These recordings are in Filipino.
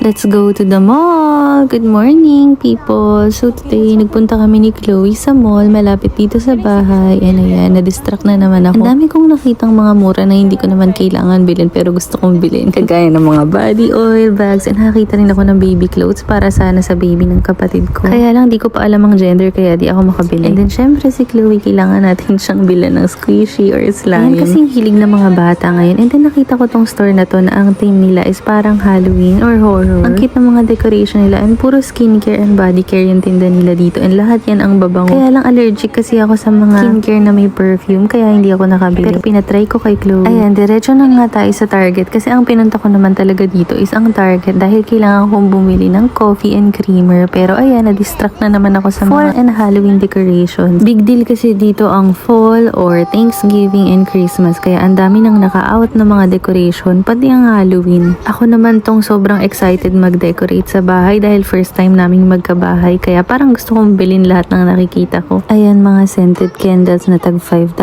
Let's go to the mall! Good morning, people! So today, nagpunta kami ni Chloe sa mall, malapit dito sa bahay. And ayan, na-distract na naman ako. Ang dami kong nakitang mga mura na hindi ko naman kailangan bilhin pero gusto kong bilhin. Kagaya ng mga body oil, bags, and nakita rin ako ng baby clothes para sana sa baby ng kapatid ko. Kaya lang, di ko pa alam ang gender kaya di ako makabili. And then, syempre si Chloe, kailangan natin siyang bilhin ng squishy or slime. Ayan, kasi hilig ng mga bata ngayon. And then, nakita ko tong store na to na ang theme nila is parang Halloween or horror. Ang cute ng mga decoration nila and puro skincare and body care yung tinda nila dito and lahat yan ang babango. Kaya lang allergic kasi ako sa mga skincare na may perfume kaya hindi ako nakabili. Pero pinatry ko kay Chloe. Ayan, diretso na nga tayo sa Target kasi ang pinunta ko naman talaga dito is ang Target dahil kailangan kong bumili ng coffee and creamer. Pero ayan, na-distract na naman ako sa fall and Halloween decorations. Big deal kasi dito ang fall or Thanksgiving and Christmas kaya ang dami nang naka-out na mga decoration pati ang Halloween. Ako naman tong sobrang excited mag-decorate sa bahay dahil first time naming magkabahay kaya parang gusto kong bilhin lahat ng nakikita ko. Ayan, mga scented candles na tag $5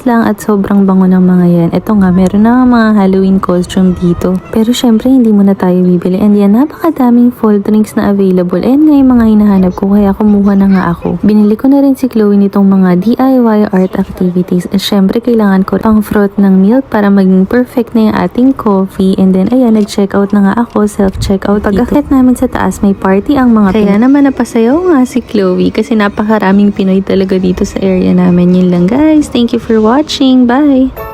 lang at sobrang bango ng mga yan. Ito nga, meron na mga Halloween costume dito. Pero syempre hindi muna tayo bibili and yan, napakadaming fall drinks na available and nga yung mga hinahanap ko kaya kumuha na nga ako. Binili ko na rin si Chloe nitong mga DIY art activities at syempre kailangan ko pang froth ng milk para maging perfect na yung ating coffee and then ayan, nag-checkout na nga ako, self-checkout. Pag-akit namin sa taas, may party ang mga Kaya naman napasayaw nga si Chloe kasi napakaraming Pinoy talaga dito sa area namin. Yun lang guys. Thank you for watching. Bye!